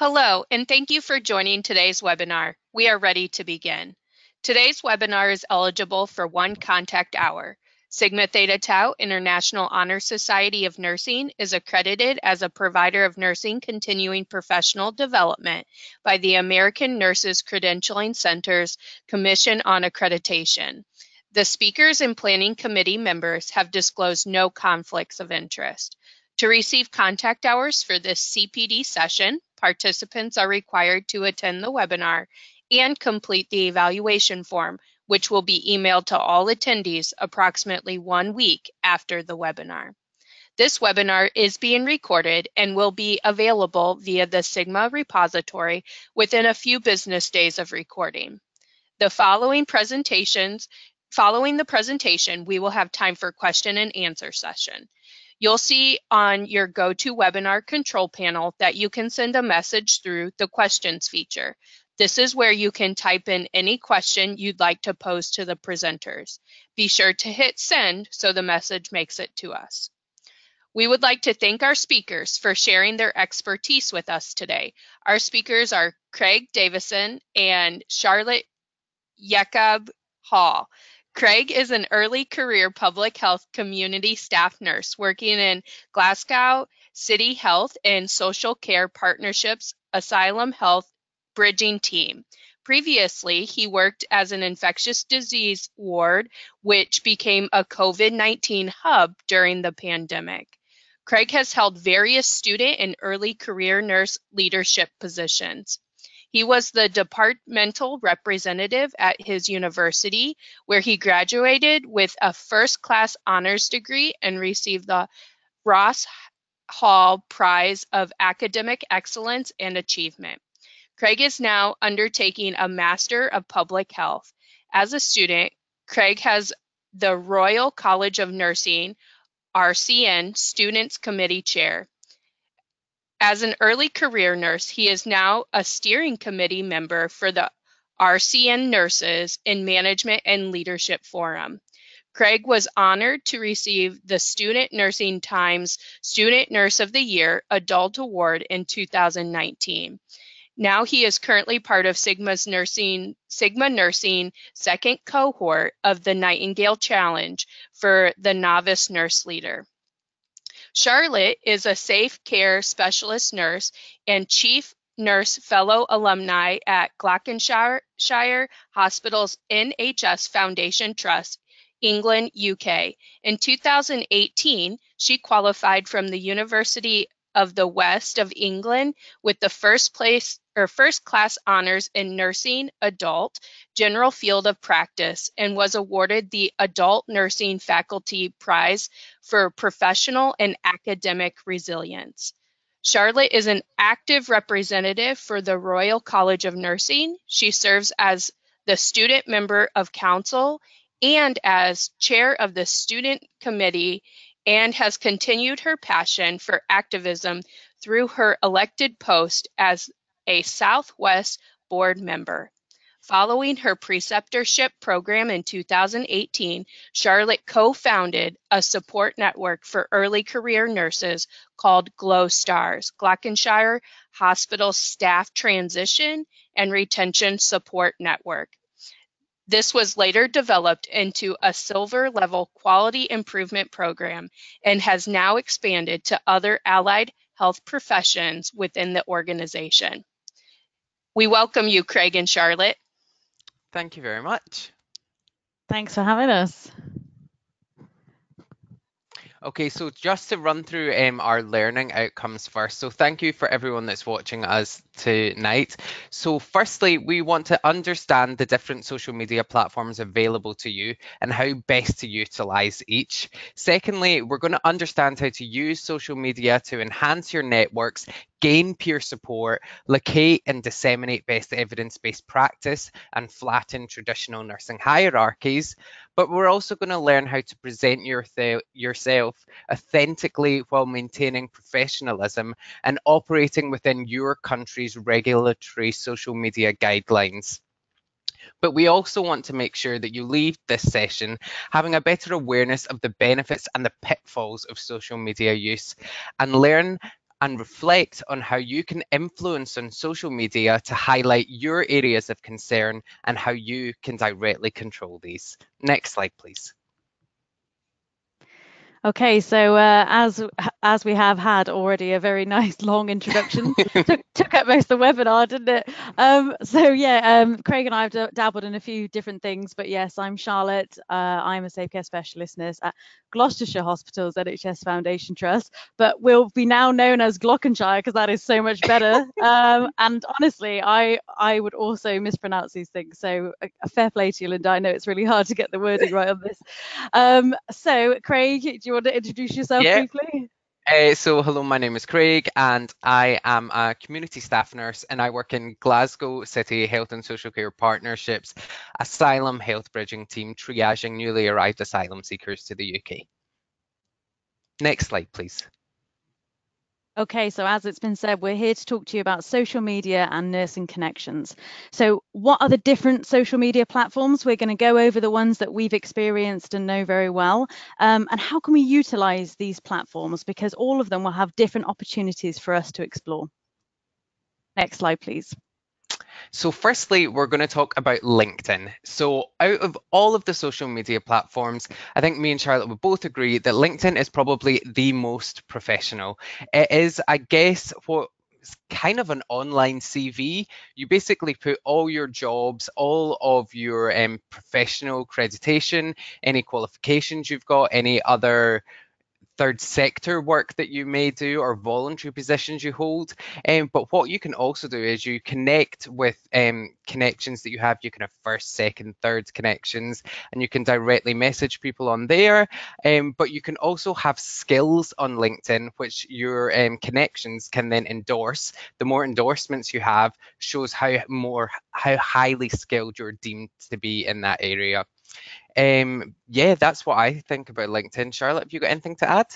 Hello, and thank you for joining today's webinar. We are ready to begin. Today's webinar is eligible for 1 contact hour. Sigma Theta Tau International Honor Society of Nursing is accredited as a provider of nursing continuing professional development by the American Nurses Credentialing Center's Commission on Accreditation. The speakers and planning committee members have disclosed no conflicts of interest. To receive contact hours for this CPD session, participants are required to attend the webinar and complete the evaluation form, which will be emailed to all attendees approximately 1 week after the webinar. This webinar is being recorded and will be available via the Sigma repository within a few business days of recording. Following the presentation, we will have time for question and answer session. You'll see on your GoToWebinar control panel that you can send a message through the questions feature. This is where you can type in any question you'd like to pose to the presenters. Be sure to hit send so the message makes it to us. We would like to thank our speakers for sharing their expertise with us today. Our speakers are Craig Davison and Charlotte Jacob Hall. Craig is an early career public health community staff nurse working in Glasgow City Health and Social Care Partnerships Asylum Health Bridging Team. Previously, he worked as an infectious disease ward, which became a COVID-19 hub during the pandemic. Craig has held various student and early career nurse leadership positions. He was the departmental representative at his university, where he graduated with a first-class honors degree and received the Ross Hall Prize of Academic Excellence and Achievement. Craig is now undertaking a Master of Public Health. As a student, Craig has the Royal College of Nursing, RCN, Students Committee Chair. As an early career nurse, he is now a steering committee member for the RCN Nurses in Management and Leadership Forum. Craig was honored to receive the Student Nursing Times Student Nurse of the Year Adult Award in 2019. Now he is currently part of Sigma Nursing second cohort of the Nightingale Challenge for the Novice Nurse Leader. Charlotte is a safe care specialist nurse and chief nurse fellow alumni at Gloucestershire Hospital's NHS Foundation Trust, England, UK. In 2018, she qualified from the University of the West of England with the first class honors in nursing adult general field of practice and was awarded the Adult Nursing Faculty Prize for professional and academic resilience. Charlotte is an active representative for the Royal College of Nursing. She serves as the student member of council and as chair of the student committee, and has continued her passion for activism through her elected post as a Southwest board member. Following her preceptorship program in 2018, Charlotte co-founded a support network for early career nurses called Glow Stars, Gloucestershire Hospital Staff Transition and Retention Support Network. This was later developed into a silver level quality improvement program and has now expanded to other allied health professions within the organization. We welcome you, Craig and Charlotte. Thank you very much. Thanks for having us. Okay, so just to run through our learning outcomes first. So thank you for everyone that's watching us tonight. So firstly, we want to understand the different social media platforms available to you and how best to utilize each. Secondly, we're going to understand how to use social media to enhance your networks, gain peer support, locate and disseminate best evidence-based practice, and flatten traditional nursing hierarchies. But we're also going to learn how to present yourself authentically while maintaining professionalism and operating within your country's regulatory social media guidelines. But we also want to make sure that you leave this session having a better awareness of the benefits and the pitfalls of social media use and learn and reflect on how you can influence on social media to highlight your areas of concern and how you can directly control these. Next slide, please. Okay, so as we have had already a very nice long introduction, took up most of the webinar, didn't it? Craig and I have dabbled in a few different things, but yes, I'm Charlotte. I'm a safe care specialist nurse at Gloucestershire Hospitals NHS Foundation Trust, but will be now known as Glockenshire because that is so much better. And honestly, I would also mispronounce these things, so a fair play to you, Linda. I know it's really hard to get the wording right on this. So Craig, do you want to introduce yourself Yeah. briefly? So hello, my name is Craig and I am a community staff nurse and I work in Glasgow City Health and Social Care Partnerships Asylum Health Bridging Team, triaging newly arrived asylum seekers to the UK. Next slide, please. Okay, so as it's been said, we're here to talk to you about social media and nursing connections. So what are the different social media platforms? We're going to go over the ones that we've experienced and know very well. And how can we utilize these platforms? Because all of them will have different opportunities for us to explore. Next slide, please. So firstly, we're going to talk about LinkedIn. So out of all of the social media platforms, I think me and Charlotte would both agree that LinkedIn is probably the most professional. It is, I guess, what is kind of an online CV. You basically put all your jobs, all of your professional accreditation, any qualifications you've got, any other third sector work that you may do or voluntary positions you hold. But what you can also do is you connect with connections that you have. You can have first, second, third connections, and you can directly message people on there. But you can also have skills on LinkedIn, which your connections can then endorse. The more endorsements you have shows how highly skilled you're deemed to be in that area. Yeah, that's what I think about LinkedIn. Charlotte, have you got anything to add?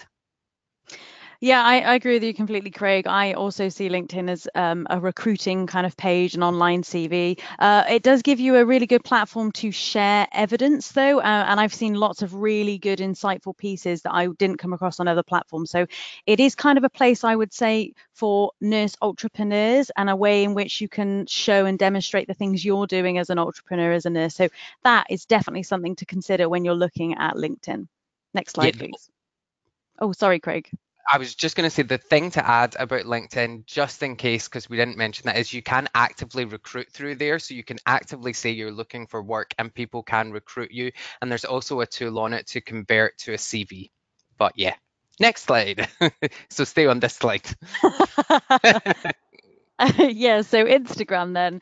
Yeah, I agree with you completely, Craig. I also see LinkedIn as a recruiting kind of page, an online CV. It does give you a really good platform to share evidence, though, and I've seen lots of really good, insightful pieces that I didn't come across on other platforms. So it is kind of a place, I would say, for nurse entrepreneurs and a way in which you can show and demonstrate the things you're doing as an entrepreneur, as a nurse. So that is definitely something to consider when you're looking at LinkedIn. Next slide, Yeah, please. Oh, sorry, Craig. I was just going to say the thing to add about LinkedIn, just in case, because we didn't mention that, is you can actively recruit through there. So you can actively say you're looking for work and people can recruit you. And there's also a tool on it to convert to a CV. But yeah, next slide. So stay on this slide. Yeah, so Instagram then.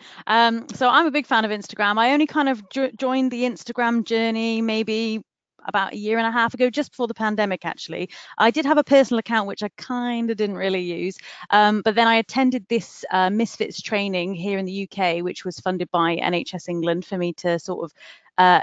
So I'm a big fan of Instagram. I only kind of joined the Instagram journey maybe about a year and a half ago, just before the pandemic, actually. I did have a personal account, which I kind of didn't really use. But then I attended this Misfits training here in the UK, which was funded by NHS England for me to sort of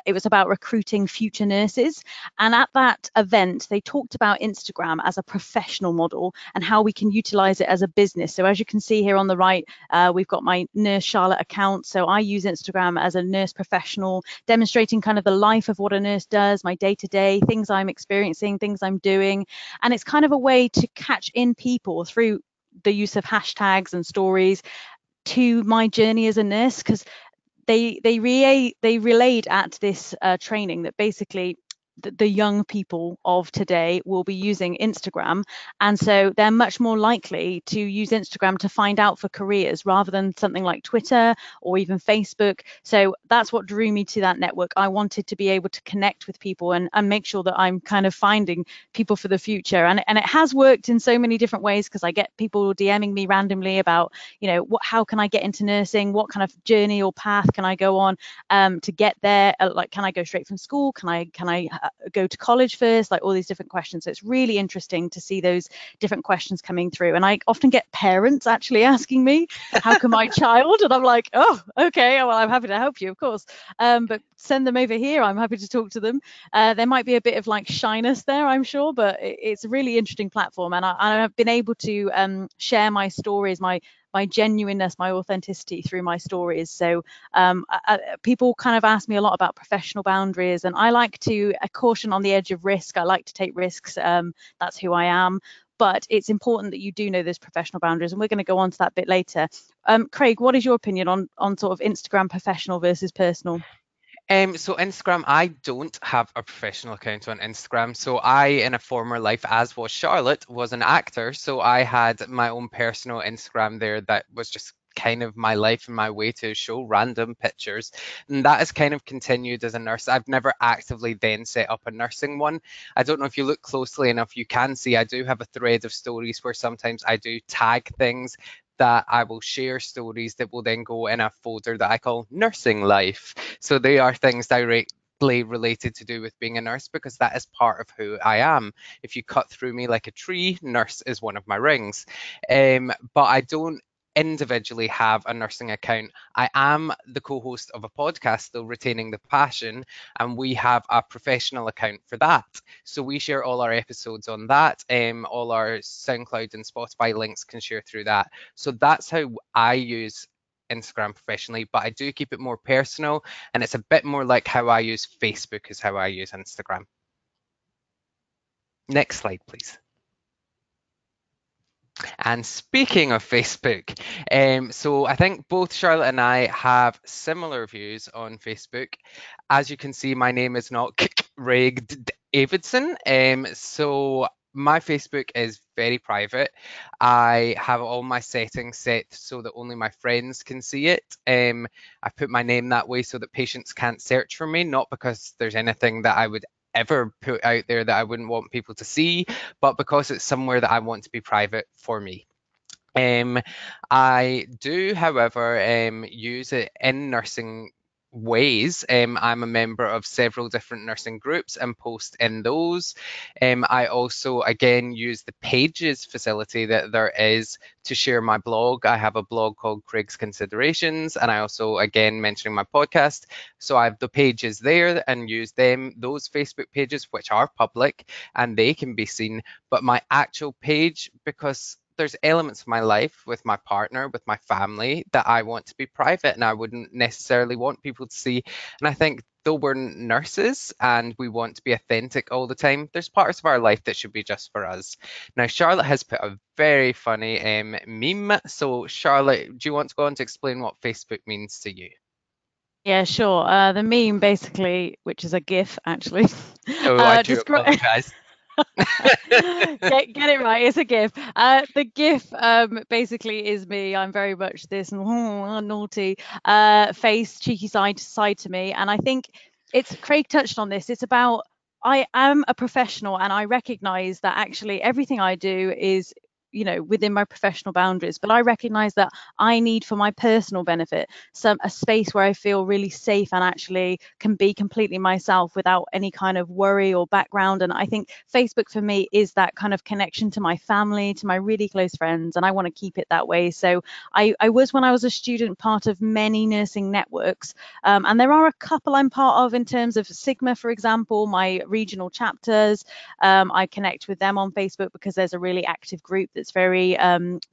it was about recruiting future nurses. And at that event, they talked about Instagram as a professional model and how we can utilize it as a business. So as you can see here on the right, we've got my Nurse Charlotte account. So I use Instagram as a nurse professional, demonstrating kind of the life of what a nurse does, my day-to-day, things I'm experiencing, things I'm doing. And it's kind of a way to catch in people through the use of hashtags and stories to my journey as a nurse, because they relayed at this training that basically the young people of today will be using Instagram, and so they're much more likely to use Instagram to find out for careers rather than something like Twitter or even Facebook. So that's what drew me to that network. I wanted to be able to connect with people and make sure that I'm kind of finding people for the future, and it has worked in so many different ways, because I get people DMing me randomly about, how can I get into nursing, what kind of journey or path can I go on to get there, like can I go straight from school, can I go to college first, like all these different questions. So it's really interesting to see those different questions coming through, and I often get parents actually asking me, how can my child, and I'm like, oh, okay, well, I'm happy to help you, of course, but send them over here, I'm happy to talk to them. There might be a bit of like shyness there, I'm sure, but it's a really interesting platform, and I've been able to share my stories, my genuineness, my authenticity through my stories. So people kind of ask me a lot about professional boundaries, and I like to caution on the edge of risk. I like to take risks. That's who I am. but it's important that you do know those professional boundaries, and we're going to go on to that bit later. Craig, what is your opinion on sort of Instagram professional versus personal? So Instagram, I don't have a professional account on Instagram. So I, in a former life, as was Charlotte, was an actor. So I had my own personal Instagram there that was just kind of my life and my way to show random pictures. And that has kind of continued as a nurse. I've never actively then set up a nursing one. I don't know if you look closely enough, you can see I do have a thread of stories where sometimes I do tag things that I will share stories that will then go in a folder that I call Nursing Life. So they are things directly related to do with being a nurse because that is part of who I am. If you cut through me like a tree, nurse is one of my rings. But I don't individually have a nursing account. I am the co-host of a podcast, though, Retaining the Passion, and we have a professional account for that. So we share all our episodes on that. All our SoundCloud and Spotify links can share through that. So that's how I use Instagram professionally, but I do keep it more personal, and it's a bit more like how I use Facebook is how I use Instagram. Next slide, please. And speaking of Facebook, so I think both Charlotte and I have similar views on Facebook. As you can see, my name is not Craig Davidson. So my Facebook is very private. I have all my settings set so that only my friends can see it. I put my name that way so that patients can't search for me, not because there's anything that I would ever put out there that I wouldn't want people to see, but because it's somewhere that I want to be private for me. I do, however, use it in nursing ways. I'm a member of several different nursing groups and post in those. I also, again, use the pages facility that there is to share my blog. I have a blog called Craig's Considerations, and I also, again, mentioning my podcast. So I have the pages there and use them, those Facebook pages, which are public and they can be seen. But my actual page, because there's elements of my life with my partner, with my family that I want to be private and I wouldn't necessarily want people to see. And I think though we're nurses and we want to be authentic all the time, there's parts of our life that should be just for us. Now, Charlotte has put a very funny meme. So Charlotte, do you want to go on to explain what Facebook means to you? Yeah, sure. The meme basically, which is a GIF actually. Oh, I do apologize. Get it right. It's a GIF. The GIF basically is me. I'm very much this naughty face, cheeky side to me, and I think it's Craig touched on this. It's about I am a professional, and I recognise that actually everything I do is within my professional boundaries, but I recognize that I need for my personal benefit a space where I feel really safe and actually can be completely myself without any kind of worry or background. And I think Facebook for me is that kind of connection to my family, to my really close friends, and I want to keep it that way. So I was, when I was a student, part of many nursing networks, and there are a couple I'm part of in terms of Sigma, for example, my regional chapters. I connect with them on Facebook because there's a really active group that's very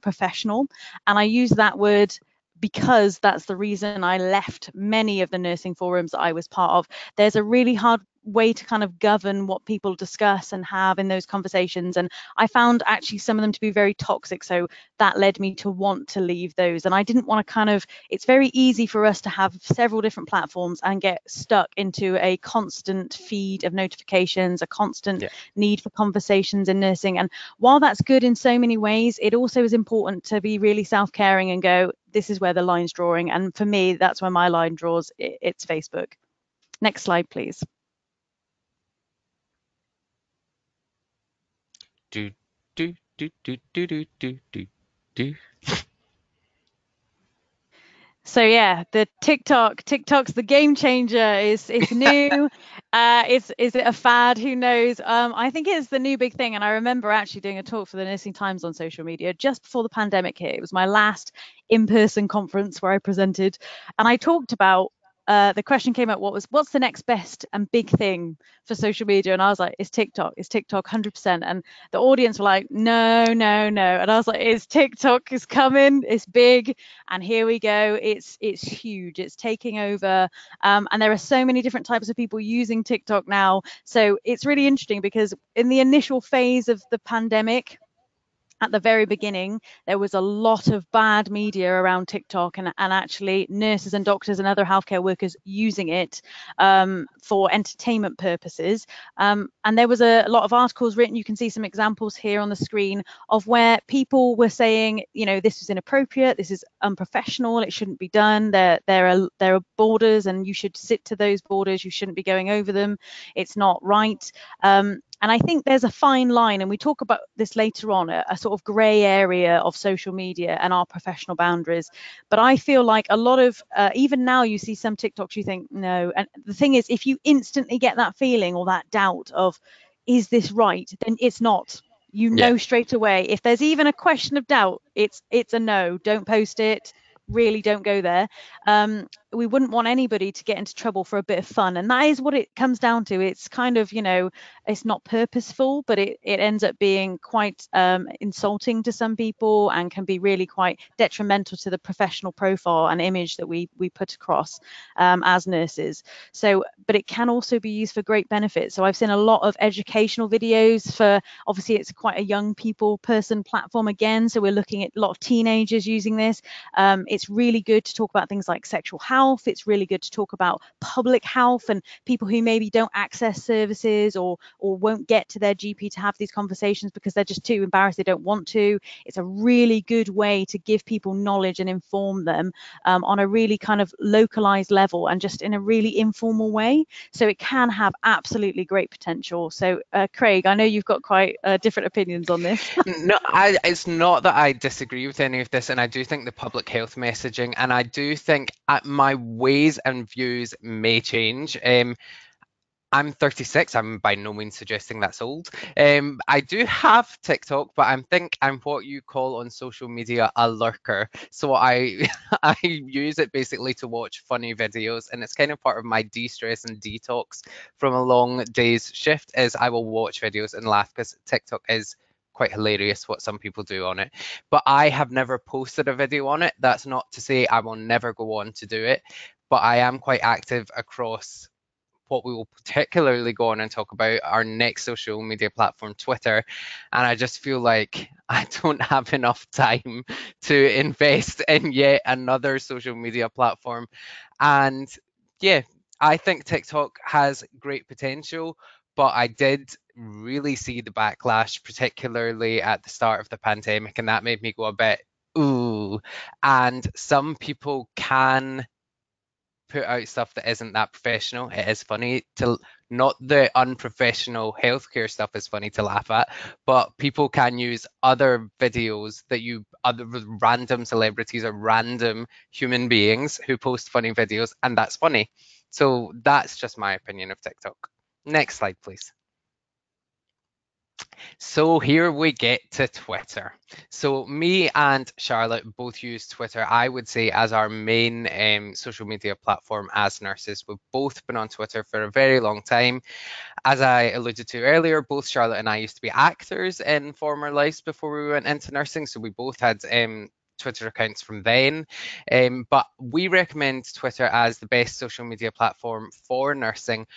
professional, and I use that word because that's the reason I left many of the nursing forums that I was part of. There's a really hard way to kind of govern what people discuss and have in those conversations, and I found actually some of them to be very toxic, so that led me to want to leave those. And I didn't want to it's very easy for us to have several different platforms and get stuck into a constant feed of notifications, a constant need for conversations in nursing. And while that's good in so many ways, it also is important to be really self-caring and go, this is where the line's drawing. And for me, that's where my line draws. It's Facebook. Next slide, please. Do, do, do, do, do, do, do, do, do. So yeah, the TikTok's the game changer. It's new. Is it a fad? Who knows? I think it's the new big thing. And I remember actually doing a talk for the Nursing Times on social media just before the pandemic hit. It was my last in-person conference where I presented, and I talked about the question came up, what's the next best and big thing for social media? And I was like, it's TikTok 100%. And the audience were like, no. And I was like, it's TikTok, is coming, it's big, and here we go. It's huge, it's taking over. And there are so many different types of people using TikTok now. So it's really interesting because in the initial phase of the pandemic, at the very beginning, there was a lot of bad media around TikTok, and actually nurses and doctors and other healthcare workers using it for entertainment purposes. And there was a lot of articles written. You can see some examples here on the screen of where people were saying, this is inappropriate, this is unprofessional, it shouldn't be done. There are borders, and you should stick to those borders. You shouldn't be going over them. It's not right. And I think there's a fine line, and we talk about this later on, a sort of grey area of social media and our professional boundaries. But I feel like a lot of, even now you see some TikToks, you think, no. And the thing is, if you instantly get that feeling or that doubt of, is this right? Then it's not. You Yeah. know straight away. If there's even a question of doubt, it's a no. Don't post it. Really don't go there. We wouldn't want anybody to get into trouble for a bit of fun, and that is what it comes down to. It's kind of, it's not purposeful, but it ends up being quite insulting to some people, and can be really quite detrimental to the professional profile and image that we put across as nurses. So, but it can also be used for great benefit. So I've seen a lot of educational videos for, obviously it's quite a young person platform again, so we're looking at a lot of teenagers using this. It's really good to talk about things like sexual health. It's really good to talk about public health and people who maybe don't access services or won't get to their GP to have these conversations because they're just too embarrassed, they don't want to. It's a really good way to give people knowledge and inform them on a really kind of localized level and just in a really informal way. So it can have absolutely great potential. So Craig, I know you've got quite different opinions on this. No, it's not that I disagree with any of this, and I do think the public health messaging, and I do think my ways and views may change. I'm 36. I'm by no means suggesting that's old. I do have TikTok, but I think I'm what you call on social media a lurker. So I I use it basically to watch funny videos, and it's kind of part of my de-stress and detox from a long day's shift. Is I will watch videos and laugh because TikTok is quite hilarious what some people do on it. But I have never posted a video on it. That's not to say I will never go on to do it, but I am quite active across what we will particularly go on and talk about, our next social media platform, Twitter. And I just feel like I don't have enough time to invest in yet another social media platform. And yeah, I think TikTok has great potential, but I did really see the backlash, particularly at the start of the pandemic, and that made me go a bit, ooh. And some people can put out stuff that isn't that professional. It is funny to, not the unprofessional healthcare stuff is funny to laugh at, but people can use other videos that other random celebrities or random human beings who post funny videos, and that's funny. So that's just my opinion of TikTok. Next slide, please. So here we get to Twitter. So me and Charlotte both use Twitter, I would say, as our main social media platform as nurses. We've both been on Twitter for a very long time. As I alluded to earlier, both Charlotte and I used to be actors in former lives before we went into nursing, so we both had Twitter accounts from then. But we recommend Twitter as the best social media platform for nursing.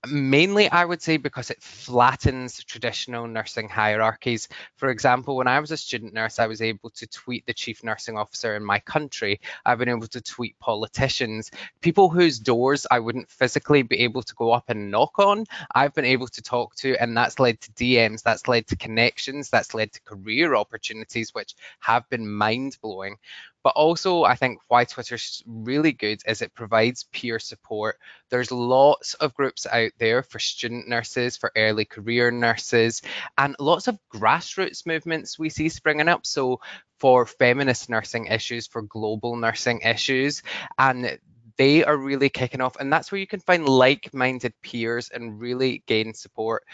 Mainly, I would say, because it flattens traditional nursing hierarchies. For example, when I was a student nurse, I was able to tweet the chief nursing officer in my country. I've been able to tweet politicians, people whose doors I wouldn't physically be able to go up and knock on. I've been able to talk to, and that's led to DMs, that's led to connections, that's led to career opportunities, which have been mind-blowing. But also, I think why Twitter's really good is it provides peer support. There's lots of groups out there for student nurses, for early career nurses, and lots of grassroots movements we see springing up. So for feminist nursing issues, for global nursing issues, and they are really kicking off. And that's where you can find like-minded peers and really gain support.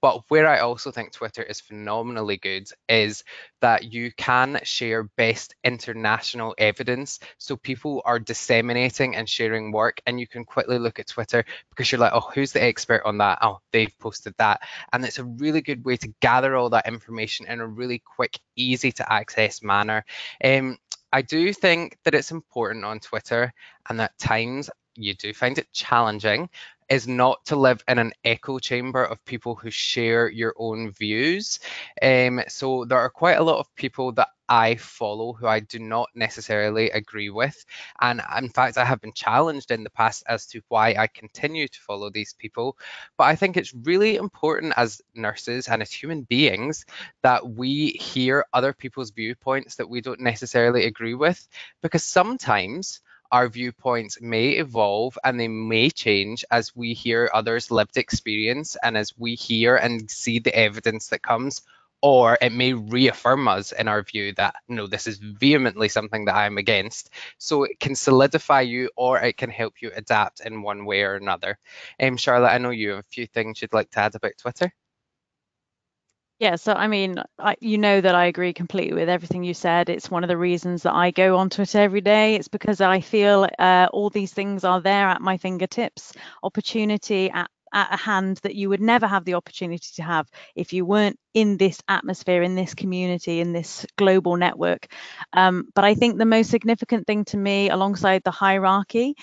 But where I also think Twitter is phenomenally good is that you can share best international evidence. So people are disseminating and sharing work, and you can quickly look at Twitter because you're like, oh, who's the expert on that? Oh, they've posted that. And it's a really good way to gather all that information in a really quick, easy to access manner. I do think that it's important on Twitter, and at times you do find it challenging. is not to live in an echo chamber of people who share your own views. So there are quite a lot of people that I follow who I do not necessarily agree with. And in fact, I have been challenged in the past as to why I continue to follow these people. But I think it's really important as nurses and as human beings that we hear other people's viewpoints that we don't necessarily agree with, because sometimes our viewpoints may evolve and they may change as we hear others' lived experience and as we hear and see the evidence that comes. Or it may reaffirm us in our view that, no, this is vehemently something that I'm against. So it can solidify you or it can help you adapt in one way or another. Charlotte, I know you have a few things you'd like to add about Twitter. Yeah, so I mean, you know that I agree completely with everything you said. It's one of the reasons that I go on Twitter every day. It's because I feel all these things are there at my fingertips, opportunity at a hand that you would never have the opportunity to have if you weren't in this atmosphere, in this community, in this global network. But I think the most significant thing to me, alongside the hierarchy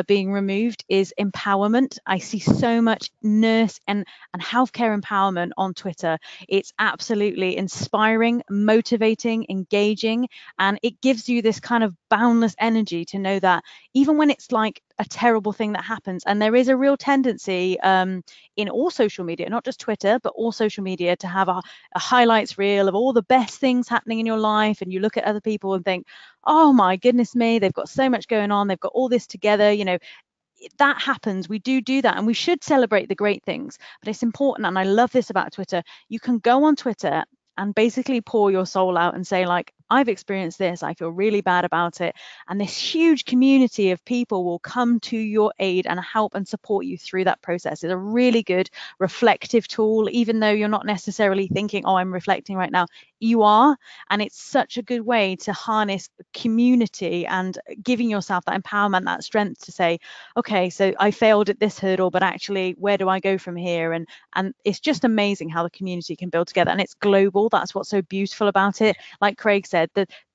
being removed, is empowerment. I see so much nurse and healthcare empowerment on Twitter. It's absolutely inspiring, motivating, engaging, and it gives you this kind of boundless energy to know that even when it's like a terrible thing that happens, and there is a real tendency in all social media, not just Twitter, but all social media, to have a highlights reel of all the best things happening in your life, and you look at other people and think, oh my goodness me, they've got so much going on, they've got all this together, you know. That happens. We do that, and we should celebrate the great things. But it's important, and I love this about Twitter. You can go on Twitter and basically pour your soul out and say, like, I've experienced this, I feel really bad about it, and this huge community of people will come to your aid and help and support you through that process. It's a really good reflective tool, even though you're not necessarily thinking, oh, I'm reflecting right now. You are, and it's such a good way to harness community and giving yourself that empowerment, that strength to say, okay, so I failed at this hurdle, but actually, where do I go from here? And it's just amazing how the community can build together, and it's global. That's what's so beautiful about it. Like Craig said,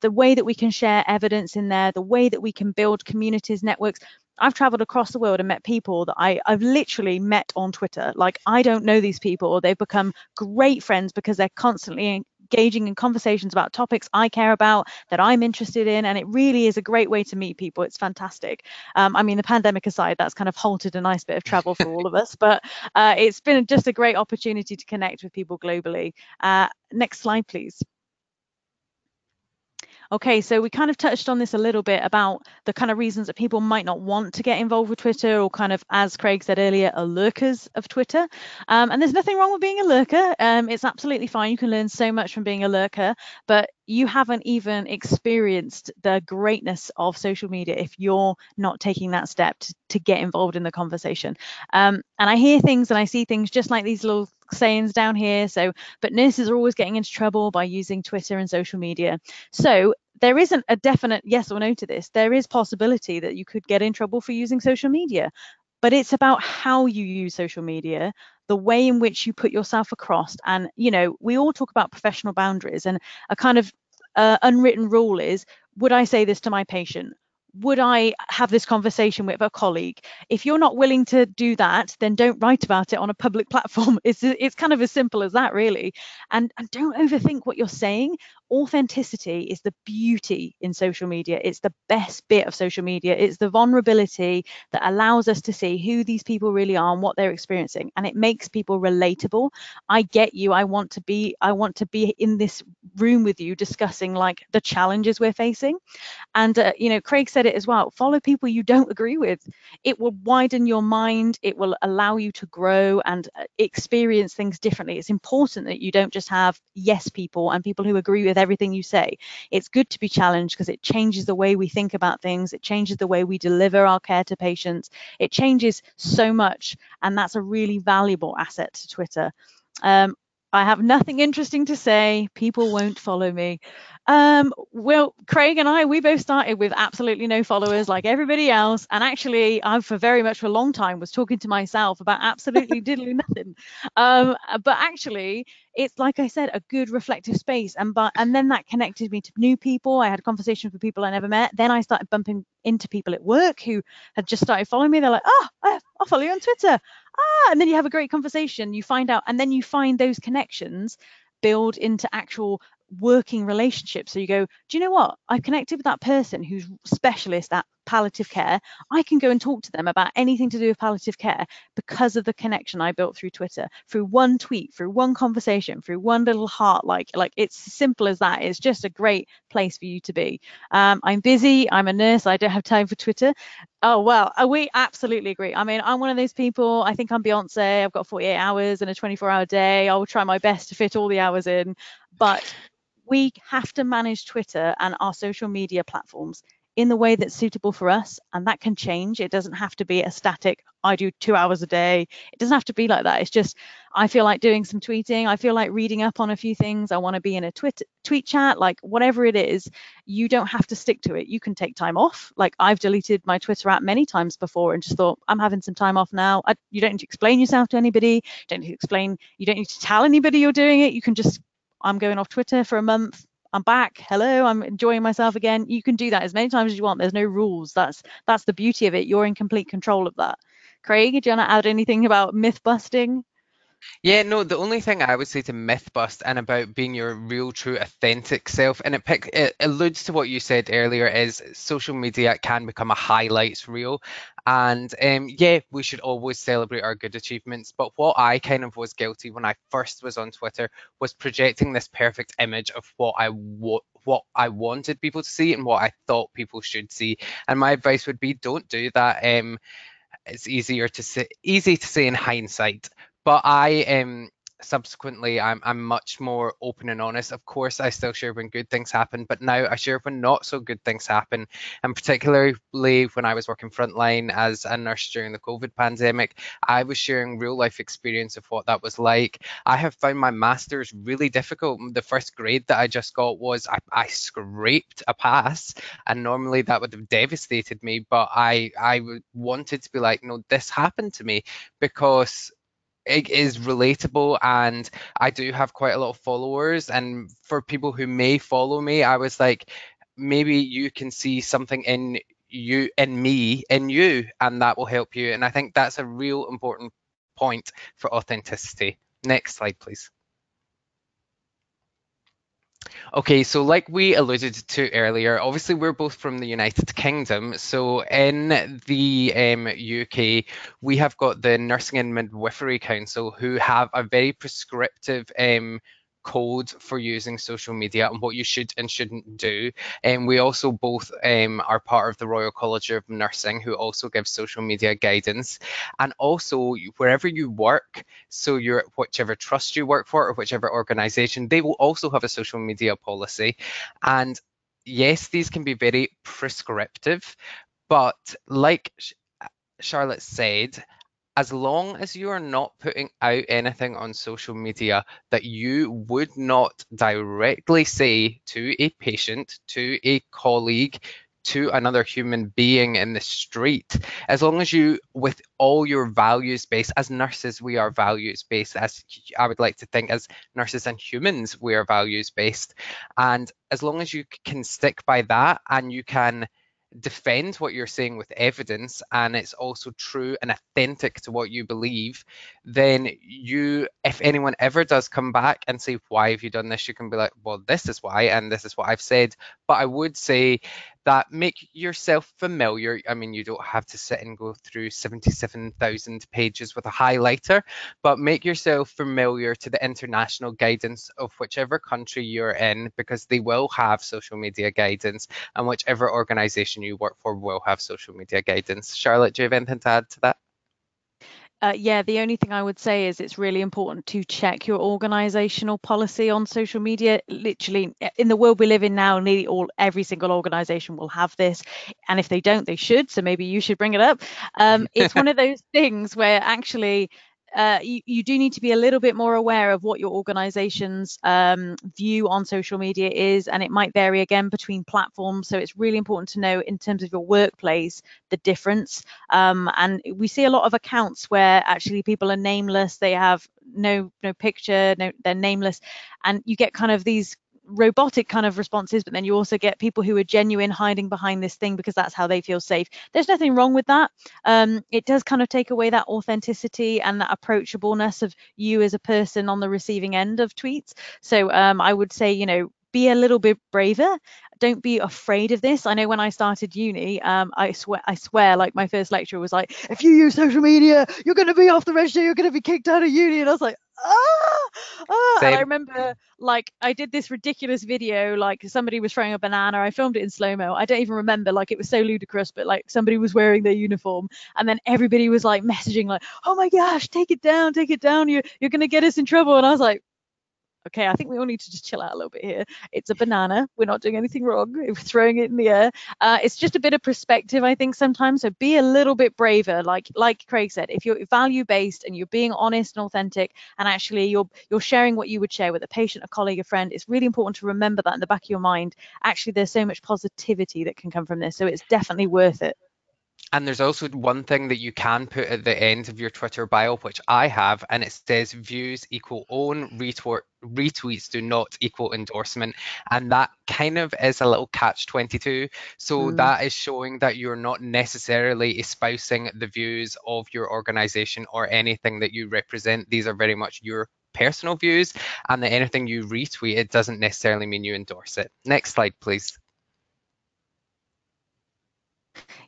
the way that we can share evidence in there, the way that we can build communities, networks. I've traveled across the world and met people that I've literally met on Twitter. Like, I don't know these people, or they've become great friends because they're constantly engaging in conversations about topics I care about, that I'm interested in, and it really is a great way to meet people. It's fantastic. I mean, the pandemic aside, that's kind of halted a nice bit of travel for all of us, but it's been just a great opportunity to connect with people globally. Next slide, please. Okay, so we kind of touched on this a little bit about the kind of reasons that people might not want to get involved with Twitter, or kind of, as Craig said earlier, are lurkers of Twitter. And there's nothing wrong with being a lurker. It's absolutely fine. You can learn so much from being a lurker, but you haven't even experienced the greatness of social media if you're not taking that step to get involved in the conversation. And I hear things and I see things just like these little sayings down here. So, but nurses are always getting into trouble by using Twitter and social media. So there isn't a definite yes or no to this. There is possibility that you could get in trouble for using social media, but it's about how you use social media, the way in which you put yourself across. And, you know, we all talk about professional boundaries, and a kind of unwritten rule is, would I say this to my patient? Would I have this conversation with a colleague? If you're not willing to do that, then don't write about it on a public platform. It's kind of as simple as that, really. And don't overthink what you're saying. Authenticity is the beauty in social media. It's the best bit of social media. It's the vulnerability that allows us to see who these people really are and what they're experiencing. And it makes people relatable. I get you. I want to be in this room with you discussing like the challenges we're facing. And, you know, Craig said it as well, follow people you don't agree with. It will widen your mind. It will allow you to grow and experience things differently. It's important that you don't just have yes people and people who agree with everything you say. It's good to be challenged because it changes the way we think about things. It changes the way we deliver our care to patients. It changes so much. And that's a really valuable asset to Twitter. I have nothing interesting to say. People won't follow me. Well, Craig and I, we both started with absolutely no followers like everybody else. And actually, I for very much for a long time was talking to myself about absolutely diddly nothing. But actually, it's like I said, a good reflective space. And then that connected me to new people. I had conversations with people I never met. Then I started bumping into people at work who had just started following me. They're like, oh, I'll follow you on Twitter. And then you have a great conversation, you find out, and then you find those connections build into actual working relationships. So you go, do you know what? I've connected with that person who's specialist at palliative care. I can go and talk to them about anything to do with palliative care because of the connection I built through Twitter, through one tweet, through one conversation, through one little heart. Like it's as simple as that. It's just a great place for you to be. I'm busy. I'm a nurse. I don't have time for Twitter. Oh, well, we absolutely agree. I mean, I'm one of those people. I think I'm Beyonce. I've got 48 hours and a 24-hour day. I will try my best to fit all the hours in. But we have to manage Twitter and our social media platforms in the way that's suitable for us. And that can change. It doesn't have to be a static, I do 2 hours a day. It doesn't have to be like that. It's just, I feel like doing some tweeting. I feel like reading up on a few things. I want to be in a tweet chat, like whatever it is. You don't have to stick to it. You can take time off. Like I've deleted my Twitter app many times before and just thought, I'm having some time off now. You don't need to explain yourself to anybody. You don't need to tell anybody you're doing it. You can just, I'm going off Twitter for a month. I'm back. Hello, I'm enjoying myself again. You can do that as many times as you want. There's no rules. That's the beauty of it. You're in complete control of that. Craig, do you want to add anything about myth busting? Yeah, no, the only thing I would say to myth bust and about being your real, true, authentic self, and it alludes to what you said earlier, is social media can become a highlights reel. And yeah, we should always celebrate our good achievements. But what I kind of was guilty when I first was on Twitter was projecting this perfect image of what I wanted people to see and what I thought people should see. And my advice would be, don't do that. It's easy to say in hindsight, but I subsequently I'm much more open and honest. Of course, I still share when good things happen, but now I share when not so good things happen. And particularly when I was working frontline as a nurse during the COVID pandemic, I was sharing real life experience of what that was like. I have found my master's really difficult. The first grade that I just got was I scraped a pass, and normally that would have devastated me, but I wanted to be like, no, this happened to me because it is relatable, and I do have quite a lot of followers. And for people who may follow me, I was like, maybe you can see something in you, in me, in you, and that will help you. And I think that's a real important point for authenticity. Next slide, please. Okay, so like we alluded to earlier, obviously we're both from the United Kingdom. So in the UK, we have got the Nursing and Midwifery Council, who have a very prescriptive code for using social media and what you should and shouldn't do. And we also both are part of the Royal College of Nursing, who also gives social media guidance. And also, wherever you work, so your whichever trust you work for or whichever organization, they will also have a social media policy. And yes, these can be very prescriptive, but like Charlotte said, as long as you are not putting out anything on social media that you would not directly say to a patient, to a colleague, to another human being in the street, as long as you, with all your values based, as nurses, we are values based, as I would like to think as nurses and humans, we are values based. And as long as you can stick by that and you can defend what you're saying with evidence and it's also true and authentic to what you believe, then you, if anyone ever does come back and say, why have you done this, you can be like, well, this is why and this is what I've said. But I would say that make yourself familiar. I mean, you don't have to sit and go through 77,000 pages with a highlighter, but make yourself familiar to the international guidance of whichever country you're in, because they will have social media guidance, and whichever organization you work for will have social media guidance. Charlotte, do you have anything to add to that? Yeah, the only thing I would say is it's really important to check your organizational policy on social media. Literally, in the world we live in now, every single organization will have this, and if they don't, they should. So maybe you should bring it up. It's one of those things where actually you do need to be a little bit more aware of what your organization's view on social media is, and it might vary again between platforms. So it's really important to know in terms of your workplace the difference. And we see a lot of accounts where actually people are nameless, they have no picture, they're nameless, and you get kind of these robotic kind of responses, but then you also get people who are genuine hiding behind this thing because that's how they feel safe. There's nothing wrong with that. It does kind of take away that authenticity and that approachableness of you as a person on the receiving end of tweets. So I would say, be a little bit braver. Don't be afraid of this. I know when I started uni, I swear, like my first lecturer was like, if you use social media, you're going to be off the register, you're going to be kicked out of uni. And I was like, and I remember like I did this ridiculous video, like somebody was throwing a banana. I filmed it in slow-mo. I don't even remember, like it was so ludicrous, but like somebody was wearing their uniform, and then everybody was like messaging like, oh my gosh, take it down, you're gonna get us in trouble. And I was like, okay, I think we all need to just chill out a little bit here. It's a banana. We're not doing anything wrong. We're throwing it in the air. It's just a bit of perspective, I think, sometimes. So be a little bit braver. Like Craig said, if you're value-based and you're being honest and authentic, and actually you're sharing what you would share with a patient, a colleague, a friend, it's really important to remember that in the back of your mind. Actually, there's so much positivity that can come from this. So it's definitely worth it. And there's also one thing that you can put at the end of your Twitter bio, which I have, and it says views equal own, retweets do not equal endorsement. And that kind of is a little catch-22. So that is showing that you're not necessarily espousing the views of your organization or anything that you represent. These are very much your personal views, and that anything you retweet, it doesn't necessarily mean you endorse it. Next slide, please.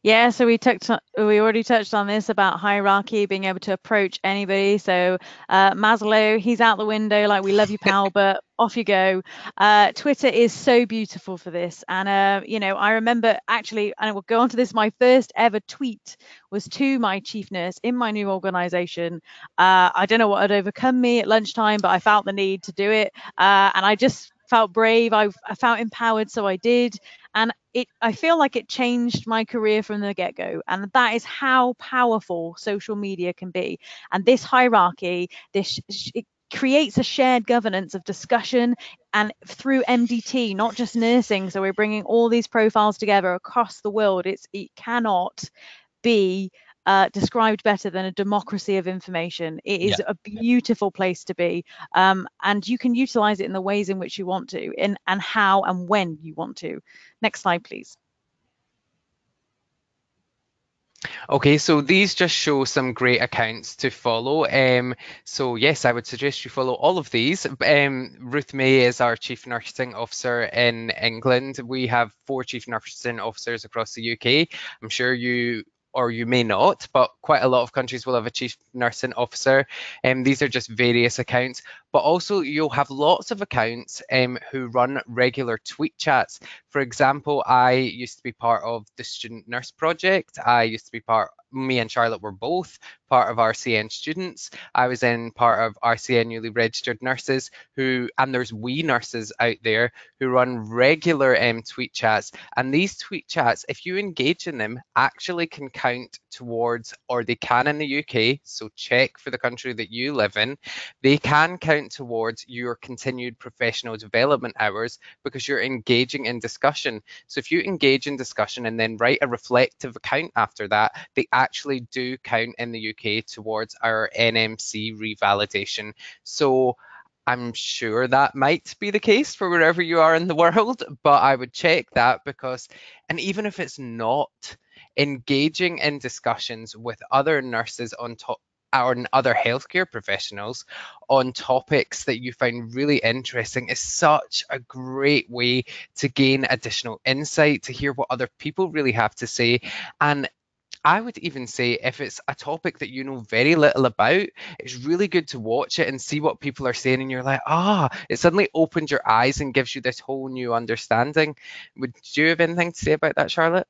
Yeah, so we already touched on this about hierarchy, being able to approach anybody. So Maslow, he's out the window, like, we love you, pal, but off you go. Twitter is so beautiful for this. And, I remember actually, and I will go on to this, my first ever tweet was to my chief nurse in my new organization. I don't know what had overcome me at lunchtime, but I felt the need to do it. And I just felt brave. I felt empowered, so I did. And I feel like it changed my career from the get-go. And that is how powerful social media can be. And this hierarchy, it creates a shared governance of discussion, and through MDT, not just nursing. So we're bringing all these profiles together across the world. It cannot be described better than a democracy of information. It is a beautiful place to be, and you can utilize it in the ways in which you want to, and how and when you want to. Next slide, please. Okay, so these just show some great accounts to follow. So yes, I would suggest you follow all of these. Ruth May is our Chief Nursing Officer in England. We have 4 Chief Nursing Officers across the UK. I'm sure you, or you may not, but quite a lot of countries will have a Chief Nursing Officer. These are just various accounts, but also you'll have lots of accounts who run regular tweet chats. For example, I used to be part of the Student Nurse Project. Me and Charlotte were both part of RCN students. I was in part of RCN newly registered nurses and there's wee nurses out there who run regular tweet chats. And these tweet chats, if you engage in them, actually can count towards, or they can in the UK, so check for the country that you live in, they can count towards your continued professional development hours because you're engaging in discussion. So if you engage in discussion and then write a reflective account after that, they actually do count in the UK towards our NMC revalidation. So I'm sure that might be the case for wherever you are in the world, but I would check that because, and even if it's not, engaging in discussions with other nurses on other healthcare professionals on topics that you find really interesting is such a great way to gain additional insight, to hear what other people really have to say. And I would even say if it's a topic that you know very little about, it's really good to watch it and see what people are saying, and you're like, it suddenly opens your eyes and gives you this whole new understanding. Would you have anything to say about that, Charlotte?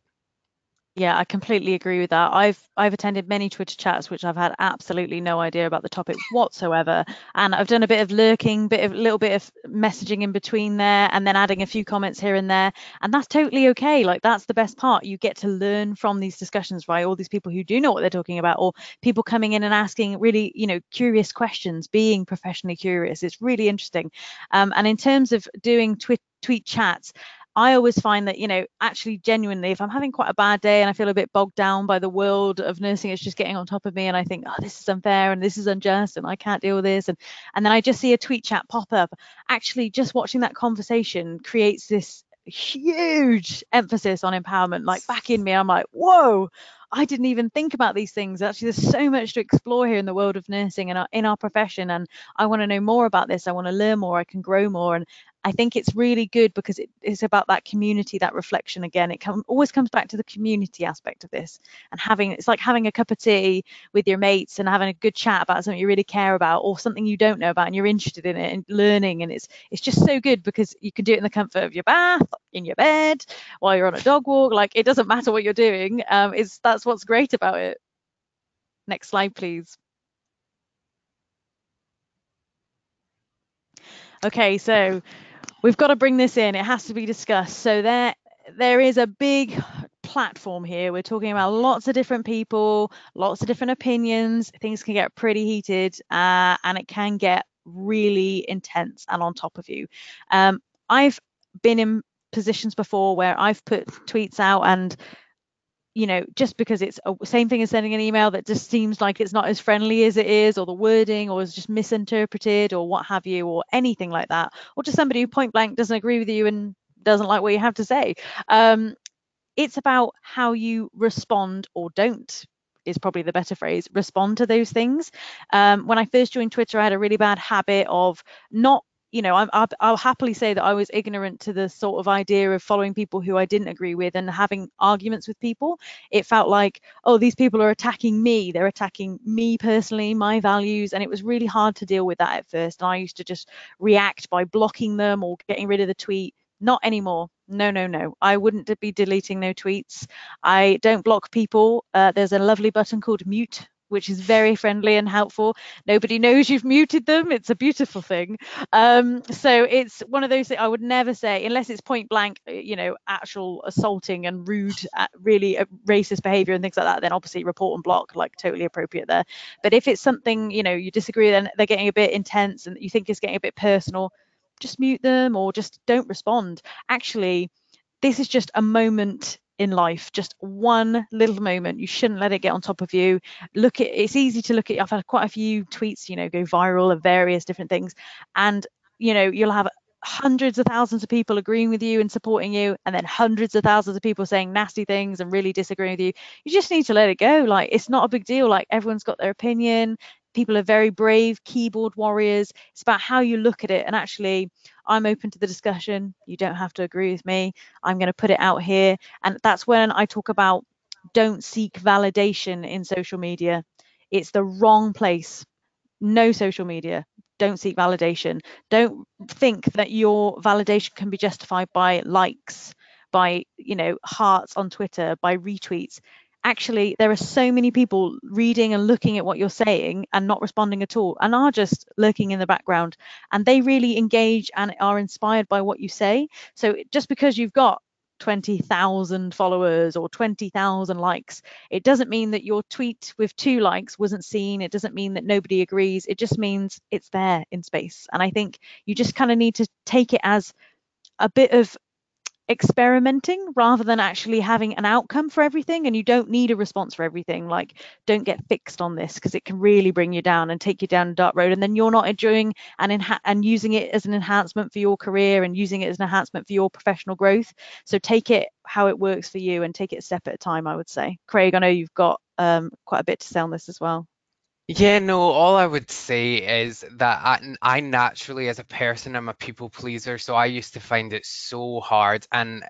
Yeah, I completely agree with that. I've attended many Twitter chats which I've had absolutely no idea about the topic whatsoever, and I've done a bit of lurking, little bit of messaging in between there, and then adding a few comments here and there, and that's totally okay. Like that's the best part. You get to learn from these discussions, right? All these people who do know what they're talking about, or people coming in and asking really, curious questions, being professionally curious. It's really interesting. And in terms of doing tweet chats, I always find that, actually genuinely, if I'm having quite a bad day and I feel a bit bogged down by the world of nursing, it's just getting on top of me, and I think, oh, this is unfair and this is unjust and I can't deal with this. And then I just see a tweet chat pop up. Actually, just watching that conversation creates this huge emphasis on empowerment. Like back in me, I'm like, whoa, I didn't even think about these things. Actually, there's so much to explore here in the world of nursing and in our profession. And I want to know more about this. I want to learn more. I can grow more. And I think it's really good because it's about that community, that reflection again. It always comes back to the community aspect of this, and it's like having a cup of tea with your mates and having a good chat about something you really care about, or something you don't know about and you're interested in it and learning. And it's just so good because you can do it in the comfort of your bath, in your bed, while you're on a dog walk. Like it doesn't matter what you're doing. That's what's great about it. Next slide, please. Okay, so we've got to bring this in. It has to be discussed. So there is a big platform here. We're talking about lots of different people, lots of different opinions. Things can get pretty heated, and it can get really intense and on top of you. I've been in positions before where I've put tweets out, and just because it's the same thing as sending an email that just seems like it's not as friendly as it is, or the wording, or is just misinterpreted, or what have you, or anything like that, or just somebody who point blank doesn't agree with you and doesn't like what you have to say. It's about how you respond or don't, is probably the better phrase, respond to those things. When I first joined Twitter, I had a really bad habit of not, I'll happily say that I was ignorant to the sort of idea of following people who I didn't agree with and having arguments with people. It felt like, oh, these people are attacking me. They're attacking me personally, my values. And it was really hard to deal with that at first. And I used to just react by blocking them or getting rid of the tweet. Not anymore. No, no, no. I wouldn't be deleting no tweets. I don't block people. There's a lovely button called mute, which is very friendly and helpful. Nobody knows you've muted them. It's a beautiful thing. So it's one of those that I would never say, unless it's point blank, actual assaulting and rude, really racist behavior and things like that, then obviously report and block, like totally appropriate there. But if it's something, you disagree, then they're getting a bit intense and you think it's getting a bit personal, just mute them or just don't respond. Actually, this is just a moment in life, just one little moment. You shouldn't let it get on top of you. It's easy to look at. I've had quite a few tweets, go viral of various different things, and you'll have hundreds of thousands of people agreeing with you and supporting you, and then hundreds of thousands of people saying nasty things and really disagreeing with you. You just need to let it go. Like, it's not a big deal. Like, everyone's got their opinion. People are very brave keyboard warriors. It's about how you look at it. And actually, I'm open to the discussion. You don't have to agree with me. I'm going to put it out here. And that's when I talk about don't seek validation in social media. It's the wrong place. No social media. Don't seek validation. Don't think that your validation can be justified by likes, by, hearts on Twitter, by retweets. Actually, there are so many people reading and looking at what you're saying and not responding at all, and are just lurking in the background, and they really engage and are inspired by what you say. So just because you've got 20,000 followers or 20,000 likes, it doesn't mean that your tweet with 2 likes wasn't seen. It doesn't mean that nobody agrees. It just means it's there in space. And I think you just kind of need to take it as a bit of experimenting rather than actually having an outcome for everything. And you don't need a response for everything. Like, don't get fixed on this, because it can really bring you down and take you down a dark road, and then you're not enjoying and using it as an enhancement for your career and using it as an enhancement for your professional growth. So take it how it works for you and take it a step at a time, I would say. Craig, I know you've got quite a bit to say on this as well. Yeah, no, all I would say is that I naturally, as a person, am a people pleaser. So I used to find it so hard. And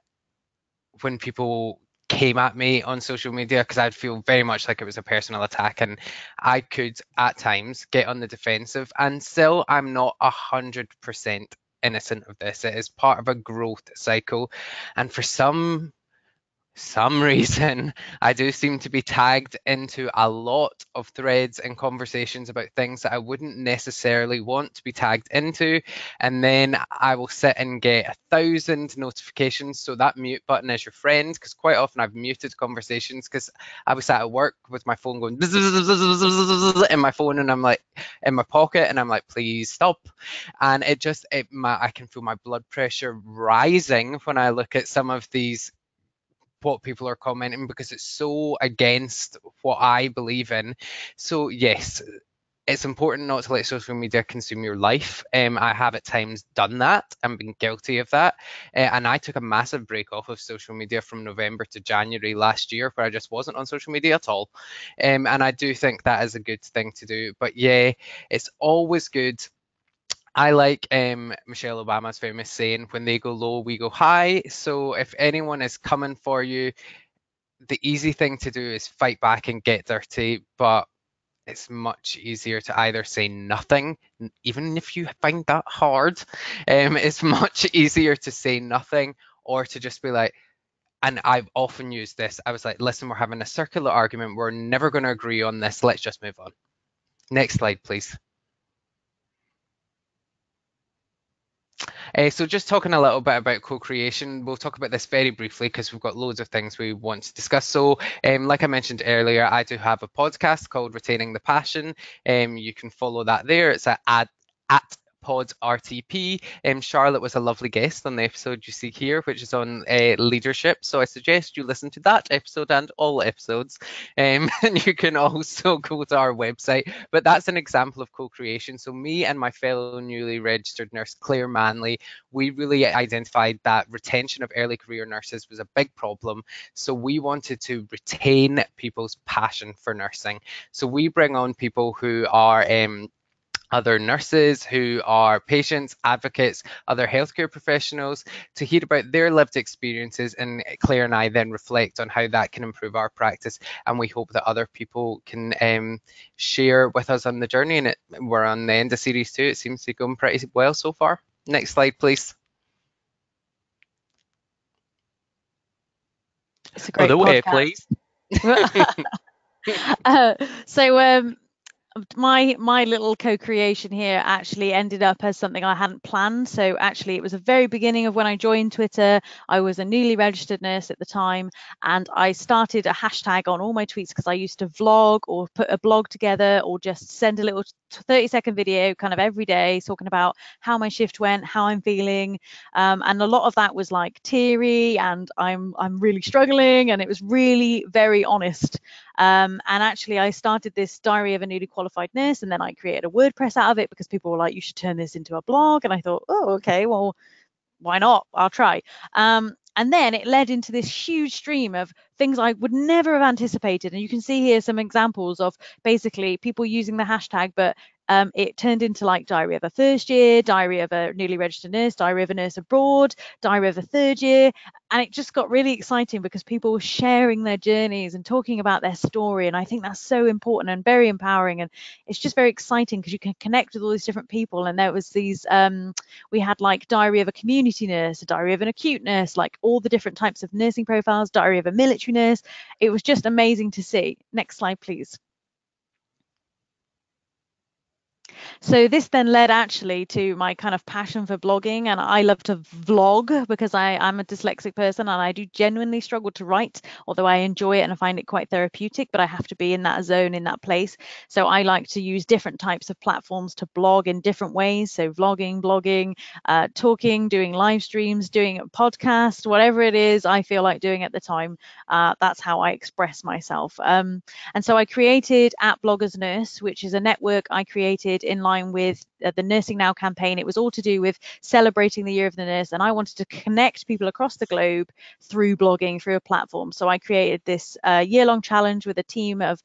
when people came at me on social media, because I'd feel very much like it was a personal attack, and I could at times get on the defensive. And still, I'm not 100% innocent of this. It is part of a growth cycle. And for some some reason, I do seem to be tagged into a lot of threads and conversations about things that I wouldn't necessarily want to be tagged into. And then I will sit and get 1,000 notifications. So that mute button is your friend, because quite often I've muted conversations because I was sat at work with my phone going in my phone, and I'm like in my pocket, and I'm like, please stop. And I can feel my blood pressure rising when I look at some of these what people are commenting, because it's so against what I believe in. So yes, it's important not to let social media consume your life. I have at times done that and been guilty of that. And I took a massive break off of social media from November to January last year, where I just wasn't on social media at all. And I do think that is a good thing to do. But yeah, it's always good. I like Michelle Obama's famous saying, when they go low, we go high. So if anyone is coming for you, the easy thing to do is fight back and get dirty, but it's much easier to either say nothing, even if you find that hard. It's much easier to say nothing, or to just be like, and I've often used this, I was like, listen, we're having a circular argument, we're never going to agree on this, let's just move on. Next slide, please. So just talking a little bit about co-creation, we'll talk about this very briefly because we've got loads of things we want to discuss. So like I mentioned earlier, I do have a podcast called Retaining the Passion. You can follow that there. It's at Pod RTP. Charlotte was a lovely guest on the episode you see here, which is on leadership. So I suggest you listen to that episode and all episodes. And you can also go to our website. But that's an example of co-creation. So me and my fellow newly registered nurse, Claire Manley, we really identified that retention of early career nurses was a big problem. So we wanted to retain people's passion for nursing. So we bring on people who are other nurses, who are patients, advocates, other healthcare professionals, to hear about their lived experiences. And Claire and I then reflect on how that can improve our practice. And we hope that other people can share with us on the journey. And we're on the end of series 2. It seems to be going pretty well so far. Next slide, please. It's a great Other way, podcast. please. So my little co-creation here actually ended up as something I hadn't planned. So actually it was the very beginning of when I joined Twitter. I was a newly registered nurse at the time, and I started a hashtag on all my tweets because I used to vlog or put a blog together or just send a little 30-second video kind of every day talking about how my shift went, how I'm feeling, and a lot of that was like teary and I'm really struggling, and it was really very honest. And actually I started this diary of a newly qualified nurse, and then I created a WordPress out of it because people were like, you should turn this into a blog. And I thought, oh, okay, well, why not? I'll try. And then it led into this huge stream of things I would never have anticipated. And you can see here some examples of basically people using the hashtag, but it turned into like diary of a first year, diary of a newly registered nurse, diary of a nurse abroad, diary of a third year. And it just got really exciting because people were sharing their journeys and talking about their story. And I think that's so important and very empowering. And it's just very exciting because you can connect with all these different people. And there was these, we had like diary of a community nurse, a diary of an acute nurse, like all the different types of nursing profiles, diary of a military nurse. It was just amazing to see. Next slide, please. So this then led actually to my kind of passion for blogging, and I love to vlog because I'm a dyslexic person and I do genuinely struggle to write, although I enjoy it and I find it quite therapeutic, but I have to be in that zone, in that place. So I like to use different types of platforms to blog in different ways. So vlogging, blogging, talking, doing live streams, doing a podcast, whatever it is I feel like doing at the time. That's how I express myself. And so I created at Bloggers Nurse, which is a network I created in line with the Nursing Now campaign. It was all to do with celebrating the Year of the Nurse, and I wanted to connect people across the globe through blogging, through a platform. So I created this year-long challenge with a team of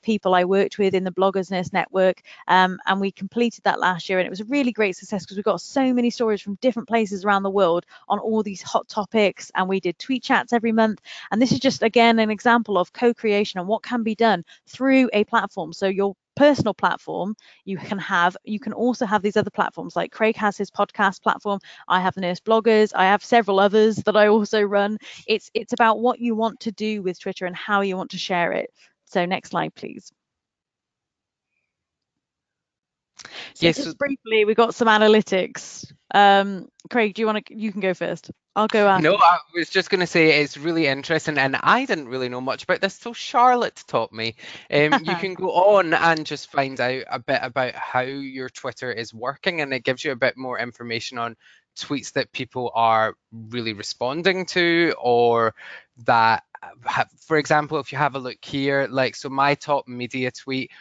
people I worked with in the Bloggers Nurse network, and we completed that last year, and it was a really great success because we got so many stories from different places around the world on all these hot topics, and we did tweet chats every month. And this is just, again, an example of co-creation and what can be done through a platform. So you're personal platform, you can also have these other platforms. Like Craig has his podcast platform, I have Nurse Bloggers, I have several others that I also run. It's about what you want to do with Twitter and how you want to share it. So next slide, please. So Yes. just briefly, we got some analytics. Craig, you can go first. I'll go after. No, I was just going to say it's really interesting, and I didn't really know much about this, so Charlotte taught me. You can go on and just find out a bit about how your Twitter is working, and it gives you a bit more information on tweets that people are really responding to, or that, for example, if you have a look here, like, so my top media tweet,